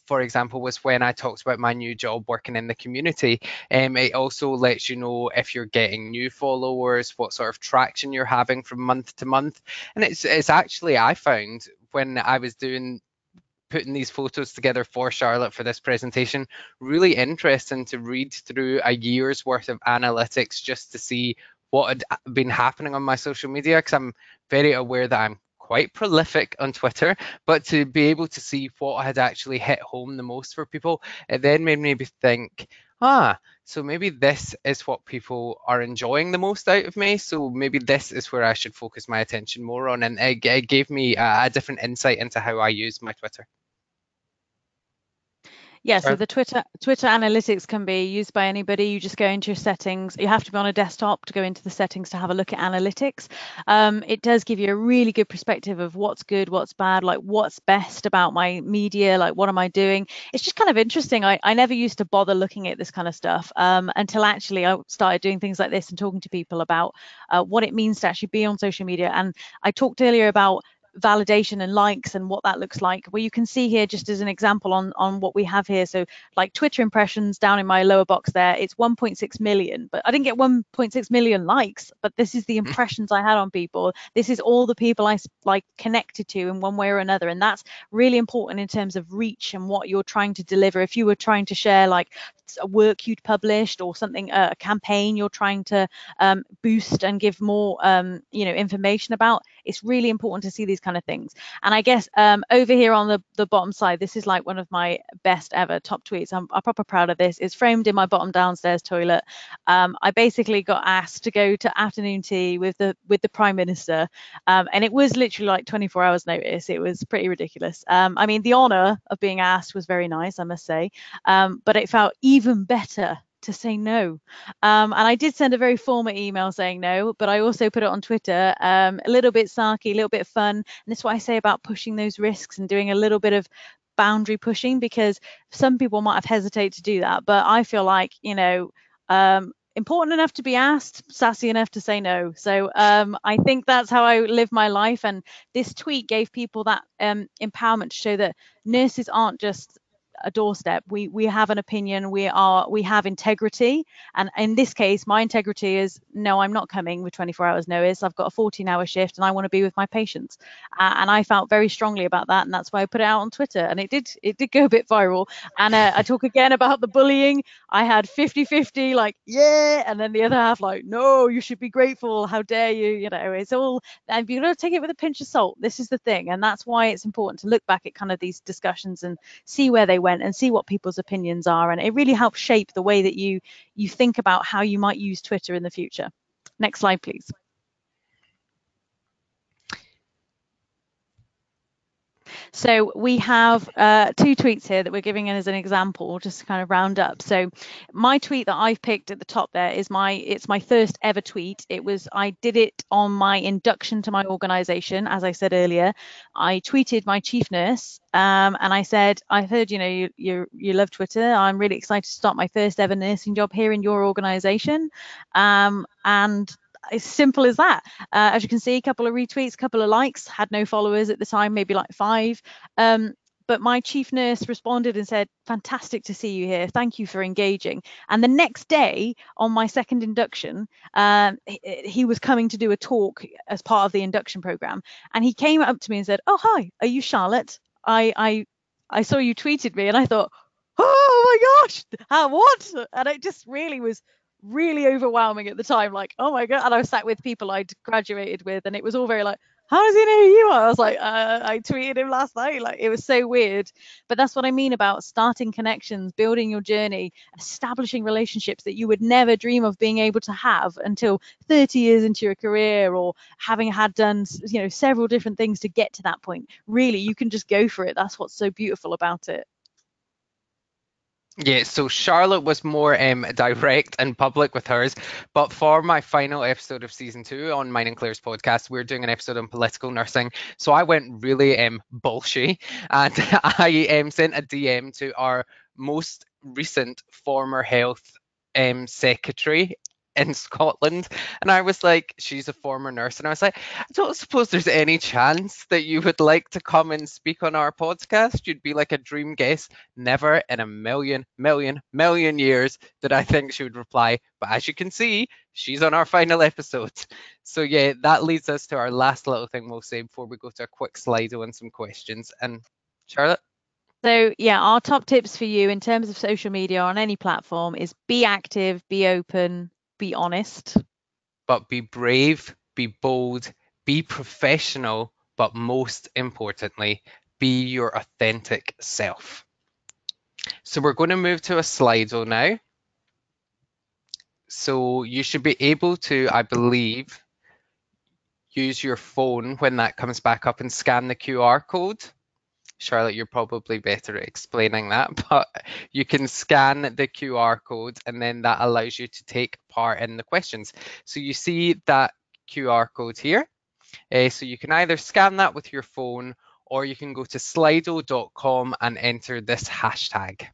for example, was when I talked about my new job working in the community. It also lets you know if you're getting new followers, what sort of traction you're having from month to month. And it's actually, I found when I was putting these photos together for Charlotte for this presentation, really interesting to read through a year's worth of analytics just to see what had been happening on my social media, because I'm very aware that I'm quite prolific on Twitter, but to be able to see what had actually hit home the most for people, it then made me think, so maybe this is what people are enjoying the most out of me. So maybe this is where I should focus my attention more on. And it gave me a different insight into how I use my Twitter. Yeah, so the Twitter analytics can be used by anybody. You just go into your settings. You have to be on a desktop to go into the settings to have a look at analytics. It does give you a really good perspective of what's good, what's bad, like what's best about my media, like what am I doing. It's just kind of interesting. I never used to bother looking at this kind of stuff until actually I started doing things like this and talking to people about what it means to actually be on social media. And I talked earlier about validation and likes and what that looks like. Well, you can see here just as an example on what we have here. So like Twitter impressions down in my lower box there, it's 1.6 million, but I didn't get 1.6 million likes, but this is the impressions I had on people. This is all the people I like connected to in one way or another. And that's really important in terms of reach and what you're trying to deliver. If you were trying to share like a work you'd published or something, a campaign you're trying to boost and give more information about, it's really important to see these kind of things. And I guess over here on the bottom side, this is like one of my best ever top tweets. I'm proper proud of this. It's framed in my bottom downstairs toilet. I basically got asked to go to afternoon tea with the Prime Minister, and it was literally like 24 hours notice. It was pretty ridiculous. I mean, the honor of being asked was very nice, I must say, but it felt even better to say no. And I did send a very formal email saying no, but I also put it on Twitter, a little bit snarky, a little bit fun. And this is what I say about pushing those risks and doing a little bit of boundary pushing, because some people might have hesitated to do that. But I feel like, important enough to be asked, sassy enough to say no. So I think that's how I live my life. And this tweet gave people that empowerment to show that nurses aren't just a doorstep. We have an opinion. We have integrity, and in this case, my integrity is no, I'm not coming with 24 hours notice. I've got a 14-hour shift, and I want to be with my patients. And I felt very strongly about that, and that's why I put it out on Twitter. And it did go a bit viral. And I talk again about the bullying. I had 50-50, like yeah, and then the other half like no, you should be grateful. How dare you? You know, it's all. And you've got to take it with a pinch of salt. This is the thing, and that's why it's important to look back at kind of these discussions and see where they went and see what people's opinions are, and it really helps shape the way that you think about how you might use Twitter in the future. Next slide, please. So we have two tweets here that we're giving as an example, just to kind of round up. So my tweet that I've picked at the top there is it's my first ever tweet. I did it on my induction to my organization. As I said earlier, I tweeted my chief nurse and I said, I heard, you love Twitter. I'm really excited to start my first ever nursing job here in your organization. And as simple as that. As you can see, a couple of retweets, a couple of likes, had no followers at the time, maybe like 5. But my chief nurse responded and said, fantastic to see you here. Thank you for engaging. And the next day on my second induction, he was coming to do a talk as part of the induction program. And he came up to me and said, oh, hi, are you Charlotte? I saw you tweeted me, and I thought, oh my gosh, what? And it just really was really overwhelming at the time, like, oh my god. And I was sat with people I'd graduated with, and it was all very like, how does he know who you are? I was like, I tweeted him last night. Like, it was so weird. But that's what I mean about starting connections, building your journey, establishing relationships that you would never dream of being able to have until 30 years into your career, or having had done, several different things to get to that point. Really, you can just go for it. That's what's so beautiful about it. Yeah, so Charlotte was more direct and public with hers, but for my final episode of season 2 on Mine and Claire's podcast, we're doing an episode on political nursing. So I went really bullshy, and I sent a DM to our most recent former health secretary in Scotland, and I was like, she's a former nurse, and I was like, I don't suppose there's any chance that you would like to come and speak on our podcast. You'd be like a dream guest. Never in a million years did I think she would reply. But as you can see, she's on our final episode. So yeah, that leads us to our last little thing we'll say before we go to a quick Slido and some questions. And Charlotte? So, yeah, our top tips for you in terms of social media on any platform is be active, be open, be honest. But be brave, be bold, be professional, but most importantly, be your authentic self. So we're going to move to a Slido now. So you should be able to, I believe, use your phone when that comes back up and scan the QR code. Charlotte, you're probably better at explaining that, but you can scan the QR code and then that allows you to take part in the questions. So you see that QR code here. So you can either scan that with your phone or you can go to slido.com and enter this hashtag.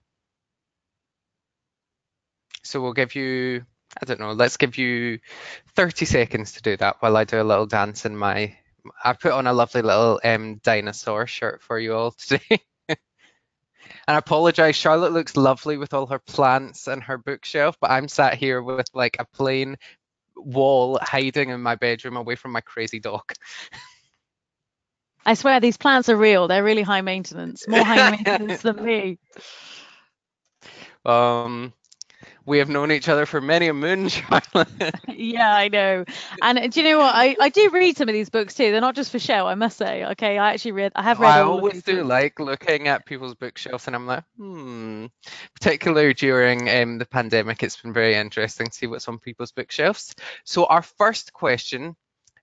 So we'll give you, I don't know, let's give you 30 seconds to do that while I do a little dance in my, I put on a lovely little dinosaur shirt for you all today. And I apologize, Charlotte looks lovely with all her plants and her bookshelf, but I'm sat here with like a plain wall hiding in my bedroom away from my crazy dog. I swear these plants are real. They're really high maintenance, more high maintenance than me. We have known each other for many a moon, Charlotte. Yeah, I know. And do you know what? I do read some of these books too. They're not just for show, I must say. Okay, I have read I all of always these do books. like looking at people's bookshelves and I'm like, Particularly during the pandemic, it's been very interesting to see what's on people's bookshelves. So our first question,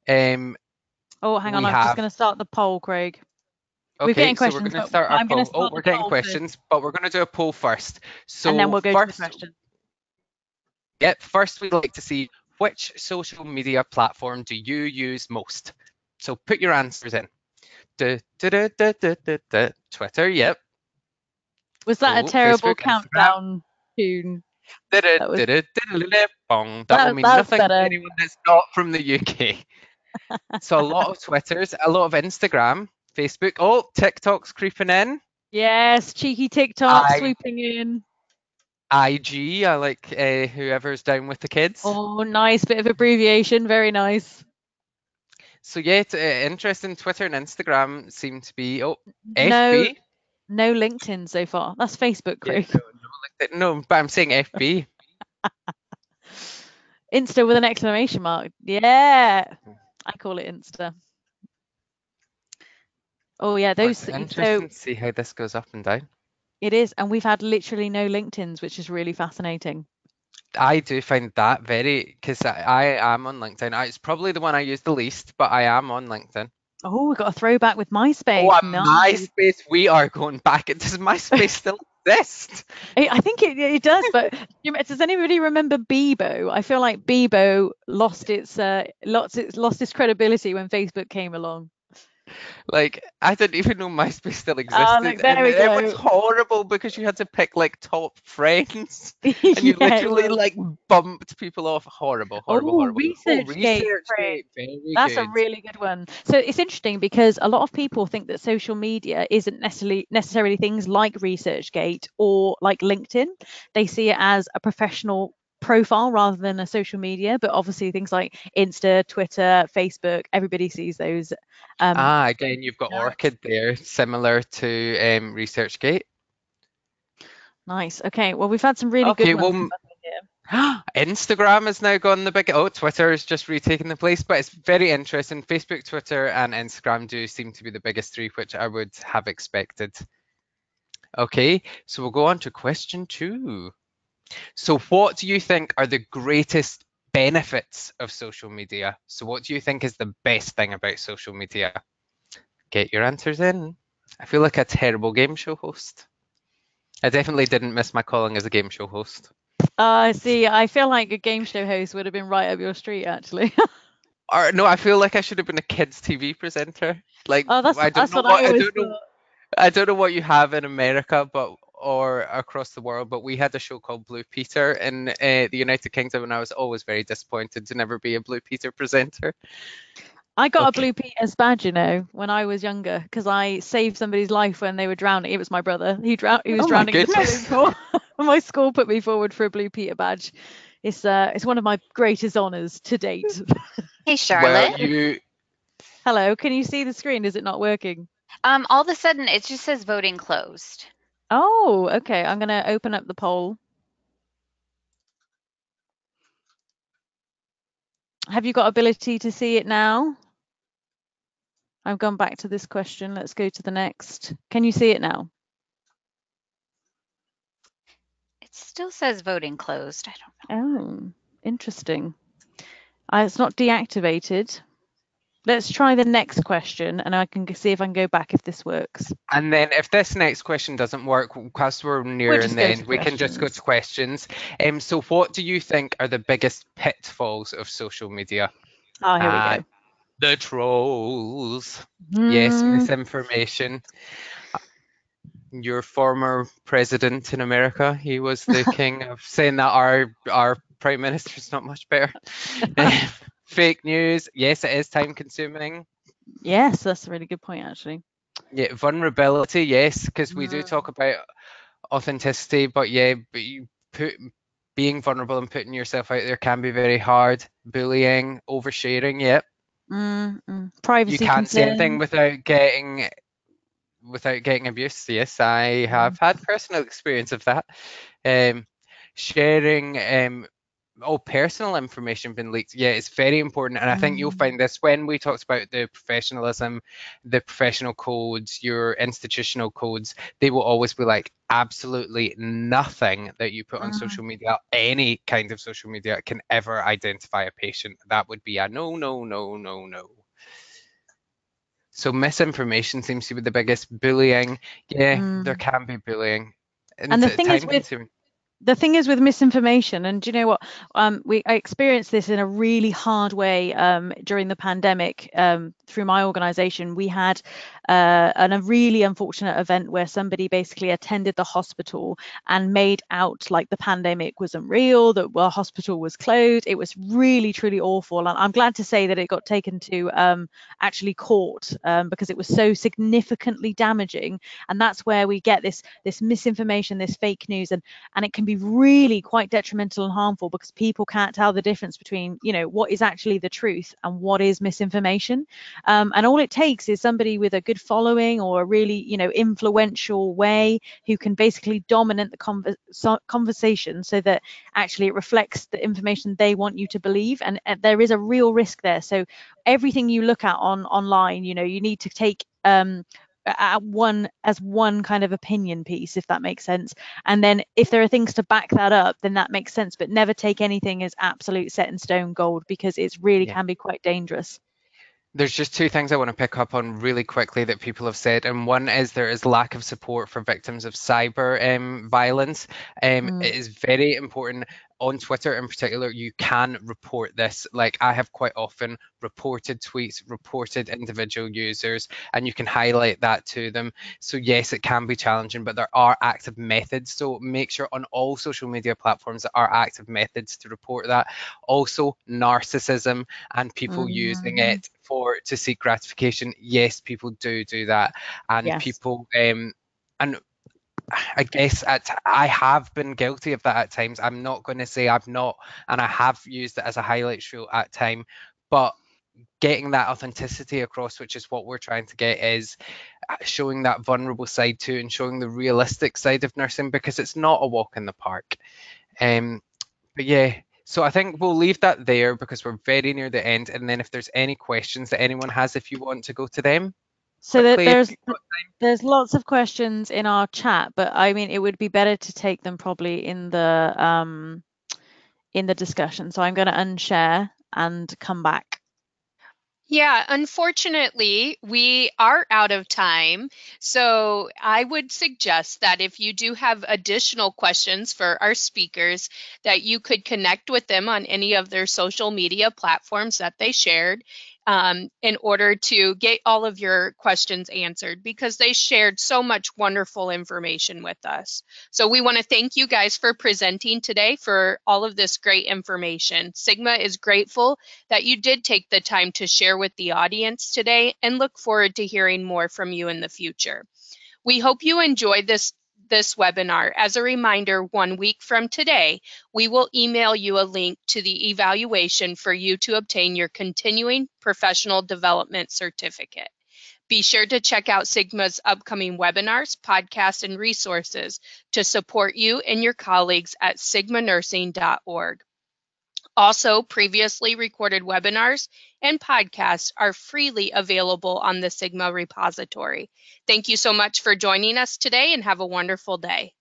Oh, hang on, we I'm just have, going to start the poll, Craig. We're okay, getting so we're questions, going to but start our I'm going to poll. Oh, start we're the getting poll questions, first, but we're going to do a poll first. and then So we'll go to the question. First we'd like to see which social media platform do you use most? So put your answers in. Twitter, yep. Was that a terrible Facebook, Instagram. countdown tune? That was Bong. That will mean that's nothing to better. anyone that's not from the UK. So a lot of Twitters, a lot of Instagram, Facebook. Oh, TikTok's creeping in. Yes, cheeky TikTok swooping in. IG, I like whoever's down with the kids. Oh, nice bit of abbreviation. Very nice. So yeah, interesting. Twitter and Instagram seem to be. Oh, No, FB. no LinkedIn so far. That's Facebook, Yeah, Craig. no, but I'm saying FB. Insta with an exclamation mark. Yeah, I call it Insta. Oh yeah, those. It's interesting So to see how this goes up and down. it is, and we've had literally no LinkedIn's, which is really fascinating. I do find that very, because I am on LinkedIn. It's probably the one I use the least, but I am on LinkedIn. Oh, we got a throwback with MySpace. Oh, Nice. MySpace, we are going back. Does MySpace still exist? I think it does, but does anybody remember Bebo? I feel like Bebo lost its credibility when Facebook came along. Like, I didn't even know MySpace still Oh, existed. look, there And we it was go. horrible because you had to pick like top friends and you Yeah, it literally was. like bumped people off. Horrible, horrible, Oh, horrible. Oh, ResearchGate, Craig. ResearchGate, very That's a good. really good one. So it's interesting because a lot of people think that social media isn't necessarily things like ResearchGate or like LinkedIn. They see it as a professional profile rather than a social media, but obviously things like Insta, Twitter, Facebook, everybody sees those. Again, you've got No. Orchid there, similar to ResearchGate. Nice. Okay. Well, we've had some really Okay, good ones well, come up in here. Instagram has now gone the big. Oh, Twitter has just retaken the place, but it's very interesting. Facebook, Twitter, and Instagram do seem to be the biggest three, which I would have expected. Okay, so we'll go on to question 2. So, what do you think are the greatest benefits of social media? So, what do you think is the best thing about social media? Get your answers in. I feel like a terrible game show host. I definitely didn't miss my calling as a game show host. See, I feel like a game show host would have been right up your street, actually. Or no, I feel like I should have been a kids TV presenter. Like Oh, I don't that's know what I what always thought. I don't know what you have in America, but or across the world, but we had a show called Blue Peter in the United Kingdom, and I was always very disappointed to never be a Blue Peter presenter. I got a Okay. Blue Peter's badge, you know, when I was younger, because I saved somebody's life when they were drowning. It was my brother. He was Oh my drowning in the swimming goodness. pool. My school put me forward for a Blue Peter badge. It's one of my greatest honours to date. Hey, Well, Charlotte. you Hello, can you see the screen? Is it not working? All of a sudden, it just says voting closed. Oh, okay. I'm going to open up the poll. Have you got ability to see it now? I've gone back to this question. Let's go to the next. Can you see it now? It still says voting closed. I don't know. Oh, interesting. It's not deactivated. Let's try the next question and I can see if I can go back if this works. and then if this next question doesn't work, because we're We'll near just the go to end, we can just go questions. to questions. So what do you think are the biggest pitfalls of social media? Oh, here we go. The trolls. Yes, misinformation. Your former president in America, he was the king of saying that our prime minister's not much better. Fake news. Yes, it is time consuming. Yes, that's a really good point, actually. Yeah, vulnerability. Yes, because we do talk about authenticity, but yeah, but being vulnerable and putting yourself out there can be very hard. Bullying, oversharing. Yep. You Privacy can't say anything concerns. without getting abuse. Yes, I have had personal experience of that. Sharing personal information being leaked. Yeah, it's very important, and I think you'll find this when we talked about the professionalism, the professional codes, your institutional codes. They will always be like absolutely nothing that you put on social media, any kind of social media, can ever identify a patient. That would be a no, no, no, no, no. So misinformation seems to be the biggest. Bullying, yeah, there can be bullying, and And the thing is time with consuming. the thing is with misinformation, and do you know what? I experienced this in a really hard way during the pandemic. Through my organization, we had a really unfortunate event where somebody basically attended the hospital and made out like the pandemic wasn't real, that the hospital was closed. It was really, truly awful. And I'm glad to say that it got taken to actually court because it was so significantly damaging. And that's where we get this misinformation, this fake news, and it can be really quite detrimental and harmful because people can't tell the difference between, you know, what is actually the truth and what is misinformation. And all it takes is somebody with a good following or a really, you know, influential way who can basically dominate the conversation so that actually it reflects the information they want you to believe. And there is a real risk there. So everything you look at online, you know, you need to take as one kind of opinion piece, if that makes sense. And then if there are things to back that up, then that makes sense, but never take anything as absolute set in stone gold because it's really Yeah. can be quite dangerous. There's just two things I want to pick up on really quickly that people have said, and one is there is lack of support for victims of cyber violence. It is very important on Twitter in particular. You can report this. Like I have quite often reported tweets, reported individual users, and you can highlight that to them. So yes, it can be challenging, but there are active methods. So make sure on all social media platforms there are active methods to report that. Also, narcissism and people using it to seek gratification. Yes, people do that, and Yes. people and I guess I have been guilty of that at times. I'm not going to say I've not, and I have used it as a highlight reel at time, but getting that authenticity across, which is what we're trying to get, is showing that vulnerable side too, and showing the realistic side of nursing, because it's not a walk in the park. But yeah, so I think we'll leave that there because we're very near the end. And then if there's any questions that anyone has, if you want to go to them So that quickly, if you've got there's lots of questions in our chat, but I mean it would be better to take them probably in the discussion. So I'm going to unshare and come back. Yeah, unfortunately, we are out of time. So I would suggest that if you do have additional questions for our speakers, that you could connect with them on any of their social media platforms that they shared in order to get all of your questions answered, because they shared so much wonderful information with us. So we want to thank you guys for presenting today, for all of this great information. Sigma is grateful that you did take the time to share with the audience today, and look forward to hearing more from you in the future. We hope you enjoyed this webinar. As a reminder, 1 week from today, we will email you a link to the evaluation for you to obtain your continuing professional development certificate. Be sure to check out Sigma's upcoming webinars, podcasts, and resources to support you and your colleagues at sigmanursing.org. Also, previously recorded webinars and podcasts are freely available on the Sigma repository. Thank you so much for joining us today, and have a wonderful day.